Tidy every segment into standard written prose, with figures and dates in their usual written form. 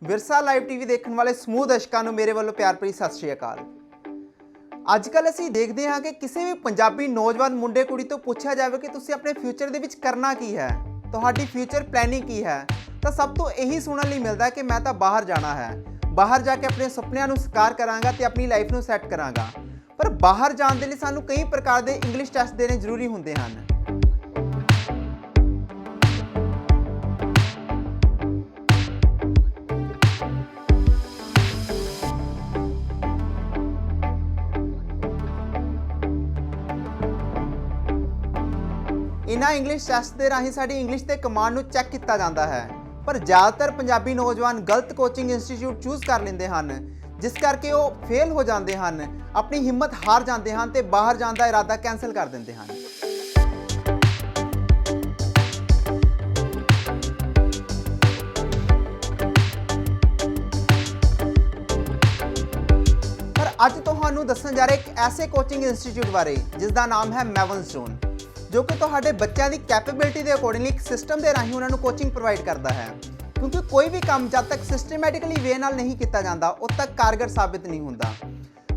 ਵਿਰਸਾ live TV ਦੇਖਣ ਵਾਲੇ ਸਮੂਹ ਦਰਸ਼ਕਾਂ ਨੂੰ ਮੇਰੇ ਵੱਲੋਂ ਪਿਆਰ ਭਰੀ ਸਤਿ ਸ਼੍ਰੀ ਅਕਾਲ। ਅੱਜ ਕੱਲ੍ਹ ਅਸੀਂ ਦੇਖਦੇ ਹਾਂ ਕਿ ਕਿਸੇ ਵੀ ਪੰਜਾਬੀ ਨੌਜਵਾਨ ਮੁੰਡੇ ਕੁੜੀ ਤੋਂ ਪੁੱਛਿਆ ਜਾਵੇ ਕਿ ਤੁਸੀਂ ਆਪਣੇ ਫਿਊਚਰ ਦੇ ਵਿੱਚ ਕਰਨਾ ਕੀ ਹੈ, ਤੁਹਾਡੀ ਫਿਊਚਰ ਪਲੈਨਿੰਗ ਕੀ ਹੈ, ਤਾਂ ਸਭ ਤੋਂ ਇਹੀ ਸੁਣਨ ਲਈ ਮਿਲਦਾ ਕਿ ਮੈਂ ਤਾਂ ਬਾਹਰ ਜਾਣਾ ਹੈ, ਬਾਹਰ ਜਾ ਕੇ ਆਪਣੇ ਸੁਪਨਿਆਂ ਨੂੰ ਸਾਕਾਰ ਕਰਾਂਗਾ ਤੇ ਆਪਣੀ ਲਾਈਫ ਨੂੰ ਸੈੱਟ ਕਰਾਂਗਾ। ਪਰ ਬਾਹਰ ਜਾਣ ਦੇ ਲਈ ਸਾਨੂੰ ਕਈ ਪ੍ਰਕਾਰ ਦੇ ਇੰਗਲਿਸ਼ ਟੈਸਟ ਦੇਣੇ ਜ਼ਰੂਰੀ ਹੁੰਦੇ ਹਨ। इन्हां इंग्लिश टैसट के राही साडी इंग्लिश के कमांड ਨੂੰ चैक किया जाता है, पर ज़्यादातर पंजाबी नौजवान गलत कोचिंग इंस्टीट्यूट चूज कर लेंदे हन, जिस करके वो फेल हो जाते हैं, अपनी हिम्मत हार जाते हैं तो बाहर जाने का इरादा कैंसल कर देंदे हन। पर अज तुहानू दस्सण जा रहे एक ऐसे कोचिंग इंस्टीट्यूट बारे जिसका नाम है मैवनस्टोन, जो कि तुहाडे बच्चों की कैपेबिलिटी के अकॉर्डिंगली एक सिस्टम के राही उन्होंने कोचिंग प्रोवाइड करता है, क्योंकि कोई भी काम जब तक सिस्टमैटिकली वे नाल नहीं किया जाता उद तक कारगर साबित नहीं होता।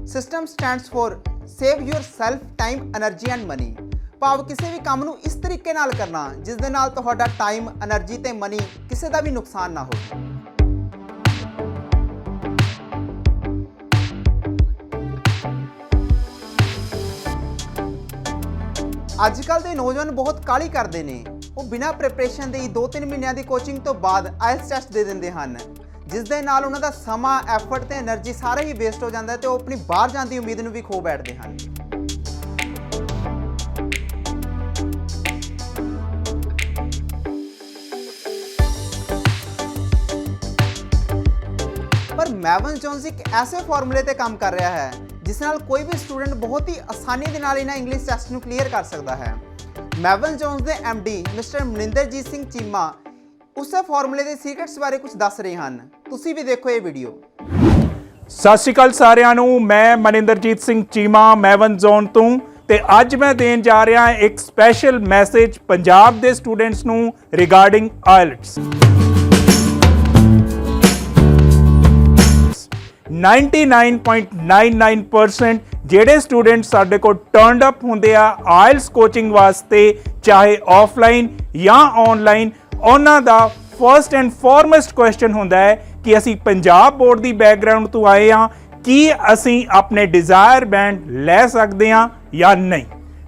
System stands for save your self time energy and money, भाव किसी भी काम नूं इस तरीके नाल करना जिस दे नाल तुहाडा टाइम एनर्जी ते मनी किसी का भी नुकसान ना हो। अजकल के नौजवान बहुत काली करते हैं, वो बिना प्रिपरेशन के 2-3 महीनों की कोचिंग तो बाद आइल्स टैसट दे देंगे हैं, जिस दे नाल उन्हां दा समा एफर्ट ते एनर्जी सारा ही वेस्ट हो जाता है तो अपनी बाहर जाने की उम्मीद भी खो बैठते हैं। पर मैवनस्टोन एक ऐसे फॉर्मूले ते काम कर रहा है जिस नाल कोई भी स्टूडेंट बहुत ही आसानी के नाल इन्हां इंग्लिश टैसट नूं क्लीयर कर सकता है। मैवनस्टोन के MD मिस्टर मनिंदरजीत सिंह चीमा उस फॉर्मूले के सीक्रेट्स बारे कुछ दस रहे हैं, तुसीं भी देखो ये वीडियो। सत श्री अकाल सारिਆਂ ਨੂੰ, मैं मनिंदरजीत सिंह चीमा मैवनस्टोन ਤੋਂ ਤੇ ਅੱਜ ਮੈਂ ਦੇਣ ਜਾ ਰਿਹਾ ਇੱਕ ਸਪੈਸ਼ਲ ਮੈਸੇਜ ਪੰਜਾਬ ਦੇ ਸਟੂਡੈਂਟਸ ਨੂੰ ਰਿਗਾਰਡਿੰਗ ਆਇਲਟਸ। 99.99% ਜਿਹੜੇ ਸਟੂਡੈਂਟ ਸਾਡੇ ਕੋਲ ਟਰਨਡ ਅਪ ਹੁੰਦੇ ਆ ਆਇਲਸ ਕੋਚਿੰਗ ਵਾਸਤੇ, ਚਾਹੇ ਆਫਲਾਈਨ ਜਾਂ ਆਨਲਾਈਨ, ਉਹਨਾਂ ਦਾ ਫਰਸਟ ਐਂਡ ਫੋਰਮੋਸਟ ਕੁਐਸਚਨ ਹੁੰਦਾ ਹੈ ਕਿ ਅਸੀਂ ਪੰਜਾਬ ਬੋਰਡ ਦੀ ਬੈਕਗ੍ਰਾਉਂਡ ਤੋਂ ਆਏ ਹਾਂ, ਕੀ ਅਸੀਂ ਆਪਣੇ ਡਿਜ਼ਾਇਰ ਬੈਂਡ ਲੈ ਸਕਦੇ ਹਾਂ ਜਾਂ ਨਹੀਂ।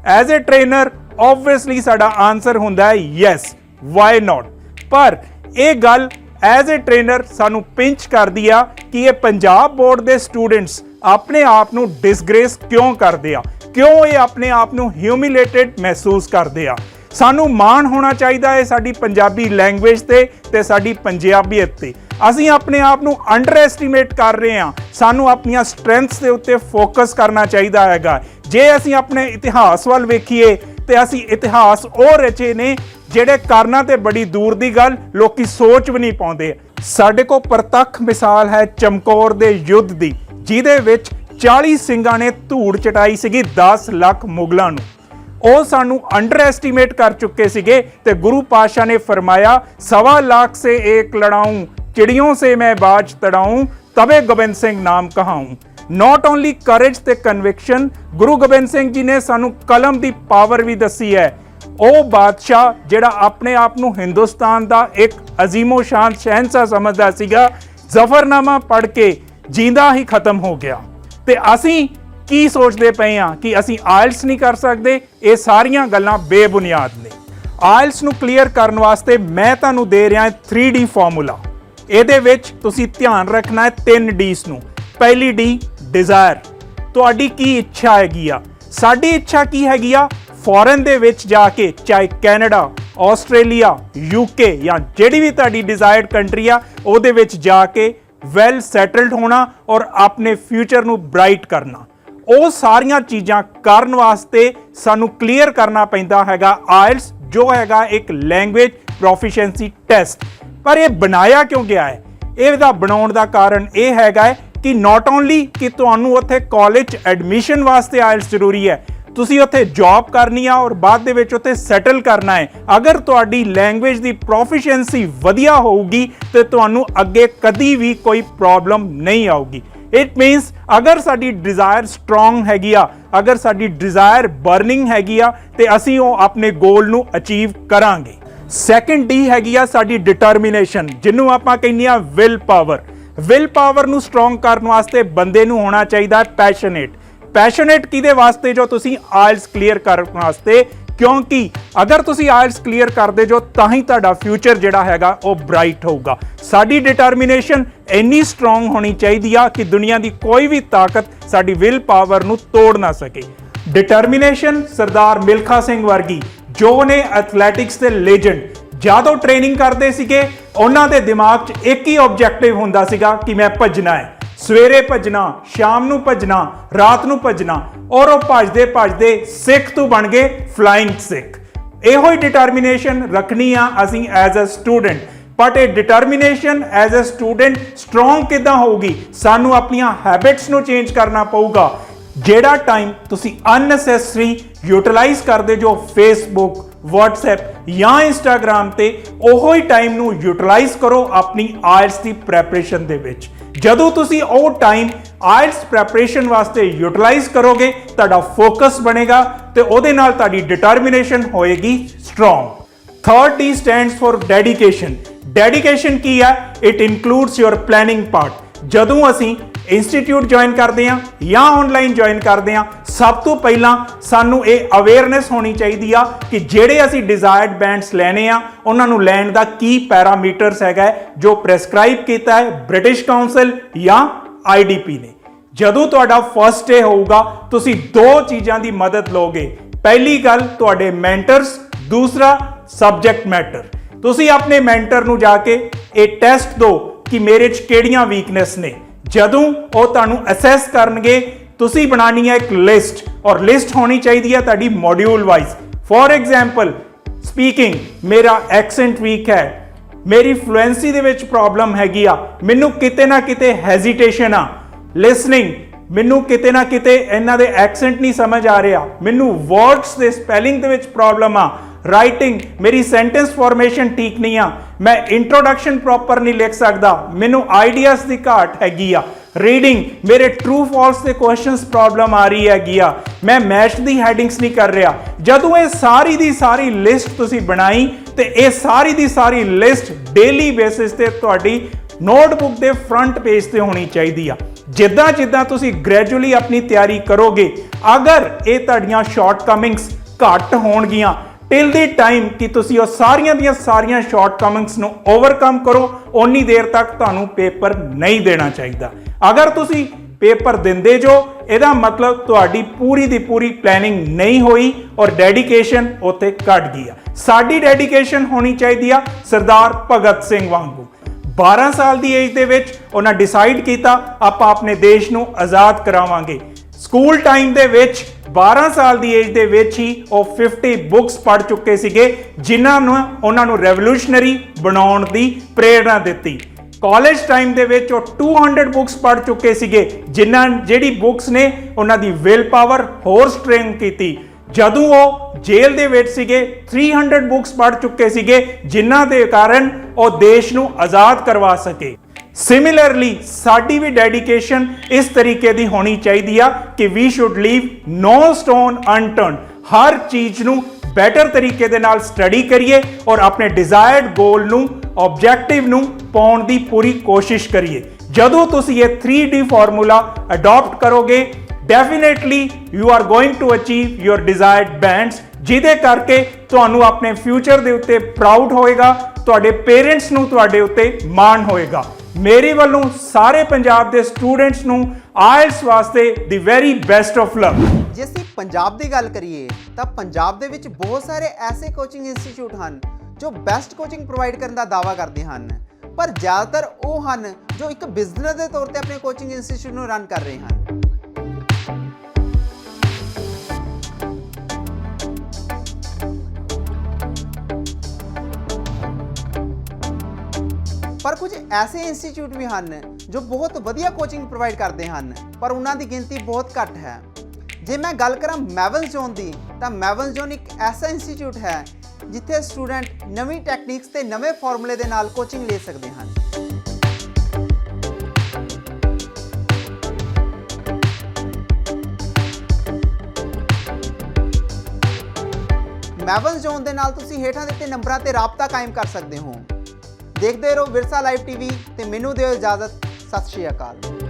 ਐਜ਼ ਅ ਟ੍ਰੇਨਰ ਆਬਵੀਅਸਲੀ ਸਾਡਾ ਆਨਸਰ ਹੁੰਦਾ ਹੈ ਯੈਸ, ਵਾਈ ਨਾਟ। ਪਰ ਇਹ ਗੱਲ ਐਜ਼ ਅ ਟ੍ਰੇਨਰ ਸਾਨੂੰ ਪਿੰਚ ਕਰਦੀ ਆ ਕਿ ਇਹ ਪੰਜਾਬ ਬੋਰਡ ਦੇ ਸਟੂਡੈਂਟਸ ਆਪਣੇ ਆਪ ਨੂੰ ਡਿਸਗ੍ਰੇਸ ਕਿਉਂ ਕਰਦੇ ਆ, ਕਿਉਂ ਇਹ ਆਪਣੇ ਆਪ ਨੂੰ ਹਿਊਮਿਲੇਟਡ ਮਹਿਸੂਸ ਕਰਦੇ ਆ। ਸਾਨੂੰ ਮਾਣ ਹੋਣਾ ਚਾਹੀਦਾ ਹੈ ਸਾਡੀ ਪੰਜਾਬੀ ਲੈਂਗੁਏਜ ਤੇ ਸਾਡੀ ਪੰਜਾਬੀਅਤ ਤੇ। ਅਸੀਂ ਆਪਣੇ ਆਪ ਨੂੰ ਅੰਡਰ ਐਸਟੀਮੇਟ ਕਰ ਰਹੇ ਹਾਂ, ਸਾਨੂੰ ਆਪਣੀਆਂ ਸਟਰੈਂਥਸ ਦੇ ਉੱਤੇ ਫੋਕਸ ਕਰਨਾ ਚਾਹੀਦਾ ਹੈਗਾ। ਜੇ ਅਸੀਂ ਆਪਣੇ ਇਤਿਹਾਸ ਵੱਲ ਵੇਖੀਏ ਤੇ ਅਸੀਂ ਇਤਿਹਾਸ ਉਹ ਰਚੇ ਨੇ ਜਿਹੜੇ ਕਰਨਾ ਤੇ ਬੜੀ ਦੂਰ ਦੀ ਗੱਲ ਲੋਕੀ ਸੋਚ ਵੀ ਨਹੀਂ ਪਾਉਂਦੇ। ਸਾਡੇ ਕੋਲ ਪ੍ਰਤੱਖ ਮਿਸਾਲ ਹੈ ਚਮਕੌਰ ਦੇ ਯੁੱਧ ਦੀ, ਜਿਹਦੇ ਵਿੱਚ 40 ਸਿੰਘਾਂ ਨੇ ਧੂੜ ਚਟਾਈ ਸੀਗੀ 10 ਲੱਖ ਮੁਗਲਾਂ ਨੂੰ। ਉਹ ਸਾਨੂੰ ਅੰਡਰ ਐਸਟੀਮੇਟ ਕਰ ਚੁੱਕੇ ਸੀਗੇ ਤੇ ਗੁਰੂ ਪਾਤਸ਼ਾਹ ਨੇ ਫਰਮਾਇਆ 1.25 लाख से एक लड़ाऊं, चिड़ियों से मैं बाज तड़ाऊं, तबे गोबिंद सिंह नाम कहाऊं। नॉट ओनली करेज ते कन्विक्शन, गुरु गोबिंद सिंह जी ने सानू कलम की पावर भी दसी है। ਉਹ ਬਾਦਸ਼ਾਹ ਜਿਹੜਾ ਆਪਣੇ ਆਪ ਨੂੰ ਹਿੰਦੁਸਤਾਨ ਦਾ ਇੱਕ ਅਜ਼ੀਮੋ ਸ਼ਾਨ ਸ਼ਹਿਨशाह ਸਮਝਦਾ ਸੀਗਾ, ਜ਼ਫਰਨਾਮਾ ਪੜ੍ਹ ਕੇ ਜਿੰਦਾ ਹੀ ਖਤਮ ਹੋ ਗਿਆ। ਤੇ ਅਸੀਂ ਕੀ ਸੋਚਦੇ ਪਏ ਹਾਂ ਕਿ ਅਸੀਂ ਆਇਲਸ ਨਹੀਂ ਕਰ ਸਕਦੇ। ਇਹ ਸਾਰੀਆਂ ਗੱਲਾਂ ਬੇਬੁਨਿਆਦ ਨੇ। ਆਇਲਸ ਨੂੰ ਕਲੀਅਰ ਕਰਨ ਵਾਸਤੇ ਮੈਂ ਤੁਹਾਨੂੰ ਦੇ ਰਿਹਾ 3D ਫਾਰਮੂਲਾ। ਇਹਦੇ ਵਿੱਚ ਤੁਸੀਂ ਧਿਆਨ ਰੱਖਣਾ ਹੈ 3 Ds ਨੂੰ। ਪਹਿਲੀ D ਡਿਜ਼ਾਇਰ, ਤੁਹਾਡੀ ਕੀ ਇੱਛਾ ਹੈਗੀ ਆ। ਸਾਡੀ ਇੱਛਾ ਕੀ ਹੈਗੀ ਆ, ਫੋਰਨ ਦੇ ਵਿੱਚ ਜਾ ਕੇ, ਚਾਹੇ ਕੈਨੇਡਾ, ਆਸਟ੍ਰੇਲੀਆ, UK ਜਾਂ ਜਿਹੜੀ ਵੀ ਤੁਹਾਡੀ ਡਿਜ਼ਾਇਰਡ ਕੰਟਰੀ ਆ, ਉਹਦੇ ਵਿੱਚ ਜਾ ਕੇ ਵੈਲ ਸੈਟਲਡ ਹੋਣਾ ਔਰ ਆਪਣੇ ਫਿਊਚਰ ਨੂੰ ਬ੍ਰਾਈਟ ਕਰਨਾ। ਉਹ ਸਾਰੀਆਂ ਚੀਜ਼ਾਂ ਕਰਨ ਵਾਸਤੇ ਸਾਨੂੰ ਕਲੀਅਰ ਕਰਨਾ ਪੈਂਦਾ ਹੈਗਾ ਆਇਲਸ, ਜੋ ਹੈਗਾ ਇੱਕ ਲੈਂਗੁਏਜ ਪ੍ਰੋਫੀਸ਼ੀਐਂਸੀ ਟੈਸਟ। ਪਰ ਇਹ ਬਣਾਇਆ ਕਿਉਂ ਗਿਆ ਹੈ? ਇਹਦਾ ਬਣਾਉਣ ਦਾ ਕਾਰਨ ਇਹ ਹੈਗਾ ਹੈ ਕਿ ਨਾਟ ਓਨਲੀ ਕਿ ਤੁਹਾਨੂੰ ਉੱਥੇ ਕਾਲਜ ਐਡਮਿਸ਼ਨ ਵਾਸਤੇ ਆਇਲਸ ਜ਼ਰੂਰੀ ਹੈ, ਤੁਸੀਂ ਉੱਥੇ ਜੌਬ ਕਰਨੀ ਆ ਔਰ ਬਾਅਦ ਦੇ ਵਿੱਚ ਉੱਥੇ ਸੈਟਲ ਕਰਨਾ ਹੈ। ਅਗਰ ਤੁਹਾਡੀ ਲੈਂਗੁਏਜ ਦੀ ਪ੍ਰੋਫੀਸ਼ੀਐਂਸੀ ਵਧੀਆ ਹੋਊਗੀ ਤੇ ਤੁਹਾਨੂੰ ਅੱਗੇ ਕਦੀ ਵੀ ਕੋਈ ਪ੍ਰੋਬਲਮ ਨਹੀਂ ਆਊਗੀ। ਇਟ ਮੀਨਸ ਅਗਰ ਸਾਡੀ ਡਿਜ਼ਾਇਰ ਸਟਰੋਂਗ ਹੈਗੀ ਆ, ਅਗਰ ਸਾਡੀ ਡਿਜ਼ਾਇਰ ਬਰਨਿੰਗ ਹੈਗੀ ਆ ਤੇ ਅਸੀਂ ਉਹ ਆਪਣੇ ਗੋਲ ਨੂੰ ਅਚੀਵ ਕਰਾਂਗੇ। ਸੈਕੰਡ ਡੀ ਹੈਗੀ ਆ ਸਾਡੀ ਡਿਟਰਮੀਨੇਸ਼ਨ, ਜਿਹਨੂੰ ਆਪਾਂ ਕਹਿੰਦੇ ਆ ਵਿਲ ਪਾਵਰ। ਵਿਲ ਪਾਵਰ ਨੂੰ ਸਟਰੋਂਗ ਕਰਨ ਵਾਸਤੇ ਬੰਦੇ ਨੂੰ ਹੋਣਾ ਚਾਹੀਦਾ ਪੈਸ਼ਨੇਟ। ਪੈਸ਼ਨੇਟ ਕਿਹਦੇ ਵਾਸਤੇ? ਜੋ ਤੁਸੀਂ ਆਇਲਸ ਕਲੀਅਰ ਕਰਨ ਵਾਸਤੇ, ਕਿਉਂਕਿ ਅਗਰ ਤੁਸੀਂ ਆਇਲਸ ਕਲੀਅਰ ਕਰਦੇ ਜੋ ਤਾਂ ਹੀ ਤੁਹਾਡਾ ਫਿਊਚਰ ਜਿਹੜਾ ਹੈਗਾ ਉਹ ਬ੍ਰਾਈਟ ਹੋਊਗਾ। ਸਾਡੀ ਡਿਟਰਮੀਨੇਸ਼ਨ ਇੰਨੀ ਸਟਰੋਂਗ ਹੋਣੀ ਚਾਹੀਦੀ ਆ ਕਿ ਦੁਨੀਆ ਦੀ ਕੋਈ ਵੀ ਤਾਕਤ ਸਾਡੀ ਵਿਲ ਪਾਵਰ ਨੂੰ ਤੋੜ ਨਾ ਸਕੇ। ਡਿਟਰਮੀਨੇਸ਼ਨ ਸਰਦਾਰ ਮਿਲਖਾ ਸਿੰਘ ਵਰਗੀ, ਜੋ ਨੇ ਐਥਲੈਟਿਕਸ ਦੇ ਲੈਜੈਂਡ, ਜਦੋਂ ਟ੍ਰੇਨਿੰਗ ਕਰਦੇ ਸੀਗੇ ਉਹਨਾਂ ਦੇ ਦਿਮਾਗ 'ਚ ਇੱਕ ਹੀ ਆਬਜੈਕਟਿਵ ਹੁੰਦਾ ਸੀਗਾ ਕਿ ਮੈਂ ਭੱਜਣਾ ਹੈ। ਸਵੇਰੇ ਭੱਜਣਾ, ਸ਼ਾਮ ਨੂੰ ਭੱਜਣਾ, ਰਾਤ ਨੂੰ ਭੱਜਣਾ, ਔਰ ਉਹ ਭੱਜਦੇ ਭੱਜਦੇ ਸਿੱਖ ਤੋਂ ਬਣ ਗਏ ਫਲਾਈਂਗ ਸਿੱਖ। ਇਹੋ ਹੀ ਡਿਟਰਮੀਨੇਸ਼ਨ ਰੱਖਣੀ ਆ ਅਸੀਂ ਐਜ਼ ਅ ਸਟੂਡੈਂਟ। ਬਟ ਇਹ determination as a student strong ਕਿੱਦਾਂ ਹੋਊਗੀ? ਸਾਨੂੰ ਆਪਣੀਆਂ ਹੈਬਿਟਸ ਨੂੰ ਚੇਂਜ ਕਰਨਾ ਪਊਗਾ। ਜਿਹੜਾ ਟਾਈਮ ਤੁਸੀਂ ਅਨਨੈਸੈਸਰੀ ਯੂਟਿਲਾਈਜ਼ ਕਰਦੇ ਜੋ ਫੇਸਬੁੱਕ, WhatsApp ਜਾਂ ਇੰਸਟਾਗ੍ਰਾਮ ਤੇ, ਉਹੋ ਹੀ ਟਾਈਮ ਨੂੰ ਯੂਟਿਲਾਈਜ਼ ਕਰੋ ਆਪਣੀ ਆਇਲਸ ਦੀ ਪ੍ਰੈਪਰੇਸ਼ਨ ਦੇ ਵਿੱਚ। ਜਦੋਂ ਤੁਸੀਂ ਉਹ ਟਾਈਮ ਆਇਲਸ ਪ੍ਰੈਪਰੇਸ਼ਨ ਵਾਸਤੇ ਯੂਟਿਲਾਈਜ਼ ਕਰੋਗੇ, ਤੁਹਾਡਾ ਫੋਕਸ ਬਣੇਗਾ ਤੇ ਉਹਦੇ ਨਾਲ ਤੁਹਾਡੀ ਡਿਟਰਮੀਨੇਸ਼ਨ ਹੋਏਗੀ strong. Third D stands for dedication. Dedication ਕੀ ਹੈ? It includes your planning part. ਜਦੋਂ ਅਸੀਂ ਇੰਸਟੀਚਿਊਟ ਜੁਆਇਨ ਕਰਦੇ ਆ ਜਾਂ ਆਨਲਾਈਨ ਜੁਆਇਨ ਕਰਦੇ ਆ, ਸਭ ਤੋਂ ਪਹਿਲਾਂ ਸਾਨੂੰ ਇਹ ਅਵੇਅਰਨੈਸ ਹੋਣੀ ਚਾਹੀਦੀ ਆ ਕਿ ਜਿਹੜੇ ਅਸੀਂ ਡਿਜ਼ਾਇਰਡ ਬੈਂਡਸ ਲੈਣੇ ਆ ਉਹਨਾਂ ਨੂੰ ਲੈਣ ਦਾ ਕੀ ਪੈਰਾਮੀਟਰਸ ਹੈਗਾ ਜੋ ਪ੍ਰੈਸਕ੍ਰਾਈਬ ਕੀਤਾ ਹੈ ਬ੍ਰਿਟਿਸ਼ ਕਾਉਂਸਲ ਜਾਂ IDP ਨੇ। ਜਦੋਂ ਤੁਹਾਡਾ ਫਸਟ ਡੇ ਹੋਊਗਾ ਤੁਸੀਂ ਦੋ ਚੀਜ਼ਾਂ ਦੀ ਮਦਦ ਲਓਗੇ। ਪਹਿਲੀ ਗੱਲ ਤੁਹਾਡੇ ਮੈਂਟਰਸ, ਦੂਸਰਾ ਸਬਜੈਕਟ ਮੈਟਰ। ਤੁਸੀਂ ਆਪਣੇ ਮੈਂਟਰ ਨੂੰ ਜਾ ਕੇ ਇਹ ਟੈਸਟ ਦਿਓ ਕਿ ਮੇਰੇ 'ਚ ਕਿਹੜੀਆਂ ਵੀਕਨੈਸ ਨੇ। ਜਦੋਂ ਉਹ ਤੁਹਾਨੂੰ ਅਸੈਸ ਕਰਨਗੇ, ਤੁਸੀਂ ਬਣਾਣੀ ਹੈ ਇੱਕ ਲਿਸਟ, ਔਰ ਲਿਸਟ ਹੋਣੀ ਚਾਹੀਦੀ ਹੈ ਤੁਹਾਡੀ module wise. For example speaking, ਮੇਰਾ ਐਕਸੈਂਟ ਵੀਕ ਹੈ, ਮੇਰੀ ਫਲੂਐਂਸੀ ਦੇ ਵਿੱਚ ਪ੍ਰੋਬਲਮ ਹੈਗੀ ਆ, ਮੈਨੂੰ ਕਿਤੇ ਨਾ ਕਿਤੇ ਹੈਜ਼ਿਟੇਸ਼ਨ ਆ। ਲਿਸਨਿੰਗ, ਮੈਨੂੰ ਕਿਤੇ ਨਾ ਕਿਤੇ ਇਹਨਾਂ ਦੇ ਐਕਸੈਂਟ ਨਹੀਂ ਸਮਝ ਆ ਰਿਹਾ, ਮੈਨੂੰ ਵਰਡਸ ਦੇ ਸਪੈਲਿੰਗ ਦੇ ਵਿੱਚ ਪ੍ਰੋਬਲਮ ਆ। ਰਾਈਟਿੰਗ, ਮੇਰੀ ਸੈਂਟੈਂਸ ਫਾਰਮੇਸ਼ਨ ਠੀਕ ਨਹੀਂ ਆ, ਮੈਂ ਇੰਟਰੋਡਕਸ਼ਨ ਪ੍ਰੋਪਰ ਨਹੀਂ ਲਿਖ ਸਕਦਾ, ਮੈਨੂੰ ਆਈਡੀਆਜ਼ ਦੀ ਘਾਟ ਹੈਗੀ ਆ। ਰੀਡਿੰਗ, ਮੇਰੇ ਟਰੂ ਫਾਲਸ ਦੇ ਕੁਐਸਚਨਸ ਪ੍ਰੋਬਲਮ ਆ ਰਹੀ ਹੈਗੀ ਆ, ਮੈਂ ਮੈਚ ਦੀ ਹੈਡਿੰਗਸ ਨਹੀਂ ਕਰ ਰਿਹਾ। ਜਦੋਂ ਇਹ ਸਾਰੀ ਦੀ ਸਾਰੀ ਲਿਸਟ ਤੁਸੀਂ ਬਣਾਈ ਤੇ ਇਹ ਸਾਰੀ ਦੀ ਸਾਰੀ ਲਿਸਟ ਡੇਲੀ ਬੇਸਿਸ ਤੇ ਤੁਹਾਡੀ ਨੋਟਬੁੱਕ ਦੇ ਫਰੰਟ ਪੇਜ ਤੇ ਹੋਣੀ ਚਾਹੀਦੀ ਆ। ਜਿੱਦਾਂ ਜਿੱਦਾਂ ਤੁਸੀਂ ਗ੍ਰੈਜੂਅਲੀ ਆਪਣੀ ਤਿਆਰੀ ਕਰੋਗੇ, ਅਗਰ ਇਹ ਤੁਹਾਡੀਆਂ ਸ਼ਾਰਟਕਮਿੰਗਸ ਘੱਟ ਹੋਣਗੀਆਂ ਟਿਲ ਦੀ ਟਾਈਮ ਕਿ ਤੁਸੀਂ ਉਹ ਸਾਰੀਆਂ ਦੀਆਂ ਸਾਰੀਆਂ ਸ਼ਾਰਟਕਮਿੰਗਸ ਨੂੰ ਓਵਰਕਮ ਕਰੋ, ਓਨੀ ਦੇਰ ਤੱਕ ਤੁਹਾਨੂੰ ਪੇਪਰ ਨਹੀਂ ਦੇਣਾ ਚਾਹੀਦਾ। ਅਗਰ ਤੁਸੀਂ ਪੇਪਰ ਦਿੰਦੇ ਜੋ, ਇਹਦਾ ਮਤਲਬ ਤੁਹਾਡੀ ਪੂਰੀ ਦੀ ਪੂਰੀ ਪਲੈਨਿੰਗ ਨਹੀਂ ਹੋਈ ਔਰ ਡੈਡੀਕੇਸ਼ਨ ਉੱਥੇ ਘਟ ਗਈ ਆ। ਸਾਡੀ ਡੈਡੀਕੇਸ਼ਨ ਹੋਣੀ ਚਾਹੀਦੀ ਆ ਸਰਦਾਰ ਭਗਤ ਸਿੰਘ ਵਾਂਗੂ। 12 ਸਾਲ ਦੀ ਏਜ ਦੇ ਵਿੱਚ ਉਹਨਾਂ ਡਿਸਾਈਡ ਕੀਤਾ ਆਪਾਂ ਆਪਣੇ ਦੇਸ਼ ਨੂੰ ਆਜ਼ਾਦ ਕਰਾਵਾਂਗੇ। ਸਕੂਲ ਟਾਈਮ ਦੇ ਵਿੱਚ 12 ਸਾਲ ਦੀ ਏਜ ਦੇ ਵਿੱਚ ਹੀ ਉਹ 50 ਬੁੱਕਸ ਪੜ੍ਹ ਚੁੱਕੇ ਸੀਗੇ, ਜਿਨ੍ਹਾਂ ਨੂੰ ਉਹਨਾਂ ਨੂੰ ਰੈਵੋਲੂਸ਼ਨਰੀ ਬਣਾਉਣ ਦੀ ਪ੍ਰੇਰਣਾ ਦਿੱਤੀ। ਕਾਲਜ ਟਾਈਮ ਦੇ ਵਿੱਚ ਉਹ 200 ਬੁੱਕਸ ਪੜ੍ਹ ਚੁੱਕੇ ਸੀਗੇ, ਜਿਹੜੀ ਬੁੱਕਸ ਨੇ ਉਹਨਾਂ ਦੀ ਵਿਲ ਪਾਵਰ ਹੋਰ ਸਟਰੋਂਗ ਕੀਤੀ। ਜਦੋਂ ਉਹ ਜੇਲ੍ਹ ਦੇ ਵਿੱਚ ਸੀਗੇ 300 ਬੁੱਕਸ ਪੜ੍ਹ ਚੁੱਕੇ ਸੀਗੇ, ਜਿਨ੍ਹਾਂ ਦੇ ਕਾਰਨ ਉਹ ਦੇਸ਼ ਨੂੰ ਆਜ਼ਾਦ ਕਰਵਾ ਸਕੇ। ਸਿਮਿਲਰਲੀ ਸਾਡੀ ਵੀ ਡੈਡੀਕੇਸ਼ਨ ਇਸ ਤਰੀਕੇ ਦੀ ਹੋਣੀ ਚਾਹੀਦੀ ਆ ਕਿ we should leave no stone unturned. ਹਰ ਚੀਜ਼ ਨੂੰ ਬੈਟਰ ਤਰੀਕੇ ਦੇ ਨਾਲ ਸਟੱਡੀ ਕਰੀਏ ਔਰ ਆਪਣੇ ਡਿਜ਼ਾਇਰਡ ਗੋਲ ਨੂੰ, ਆਬਜੈਕਟਿਵ ਨੂੰ ਪਾਉਣ ਦੀ ਪੂਰੀ ਕੋਸ਼ਿਸ਼ ਕਰੀਏ। ਜਦੋਂ ਤੁਸੀਂ ਇਹ 3D ਫਾਰਮੂਲਾ ਅਡਾਪਟ ਕਰੋਗੇ, definitely you are going to achieve your desired bands, ਜਿਹਦੇ ਕਰਕੇ ਤੁਹਾਨੂੰ ਆਪਣੇ ਫਿਊਚਰ ਦੇ ਉੱਤੇ ਪ੍ਰਾਊਡ ਹੋਏਗਾ, ਤੁਹਾਡੇ ਪੇਰੈਂਟਸ ਨੂੰ ਤੁਹਾਡੇ ਉੱਤੇ ਮਾਣ ਹੋਏਗਾ। ਮੇਰੇ ਵੱਲੋਂ ਸਾਰੇ ਪੰਜਾਬ ਦੇ ਸਟੂਡੈਂਟਸ ਨੂੰ ਆਇਲਸ ਵਾਸਤੇ ਦੀ ਵੈਰੀ ਬੈਸਟ ਆਫ ਲੱਕ। ਜੇ ਅਸੀਂ ਪੰਜਾਬ ਦੀ ਗੱਲ ਕਰੀਏ ਤਾਂ ਪੰਜਾਬ ਦੇ ਵਿੱਚ ਬਹੁਤ ਸਾਰੇ ਐਸੇ ਕੋਚਿੰਗ ਇੰਸਟੀਚਿਊਟ ਹਨ ਜੋ ਬੈਸਟ ਕੋਚਿੰਗ ਪ੍ਰੋਵਾਈਡ ਕਰਨ ਦਾ ਦਾਅਵਾ ਕਰਦੇ ਹਨ, ਪਰ ਜ਼ਿਆਦਾਤਰ ਉਹ ਹਨ ਜੋ ਇੱਕ ਬਿਜ਼ਨਸ ਦੇ ਤੌਰ ਤੇ ਆਪਣੇ ਕੋਚਿੰਗ ਇੰਸਟੀਚਿਊਟ ਨੂੰ ਰਨ ਕਰ ਰਹੇ ਹਨ। ਪਰ ਕੁਝ ਐਸੇ ਇੰਸਟੀਚਿਊਟ ਵੀ ਹਨ ਜੋ ਬਹੁਤ ਵਧੀਆ ਕੋਚਿੰਗ ਪ੍ਰੋਵਾਈਡ ਕਰਦੇ ਹਨ, ਪਰ ਉਹਨਾਂ ਦੀ ਗਿਣਤੀ ਬਹੁਤ ਘੱਟ ਹੈ। ਜੇ ਮੈਂ ਗੱਲ ਕਰਾਂ ਮੈਵਨਸ ਜ਼ੋਨ ਦੀ ਤਾਂ ਮੈਵਨਸ ਜ਼ੋਨ ਇੱਕ ਐਸਾ ਇੰਸਟੀਚਿਊਟ ਹੈ ਜਿੱਥੇ ਸਟੂਡੈਂਟ ਨਵੀਂ ਟੈਕਨੀਕਸ ਤੇ ਨਵੇਂ ਫਾਰਮੂਲੇ ਦੇ ਨਾਲ ਕੋਚਿੰਗ ਲੈ ਸਕਦੇ ਹਨ। ਮੈਵਨਸ ਜ਼ੋਨ ਦੇ ਨਾਲ ਤੁਸੀਂ ਹੇਠਾਂ ਦਿੱਤੇ ਨੰਬਰਾਂ ਤੇ ਰਾਬਤਾ ਕਾਇਮ ਕਰ ਸਕਦੇ ਹੋ। ਦੇਖਦੇ ਰਹੋ ਵਿਰਸਾ ਲਾਈਵ ਟੀਵੀ ਤੇ ਮੈਨੂੰ ਦਿਓ ਇਜਾਜ਼ਤ। ਸਤਿ ਸ਼੍ਰੀ ਅਕਾਲ।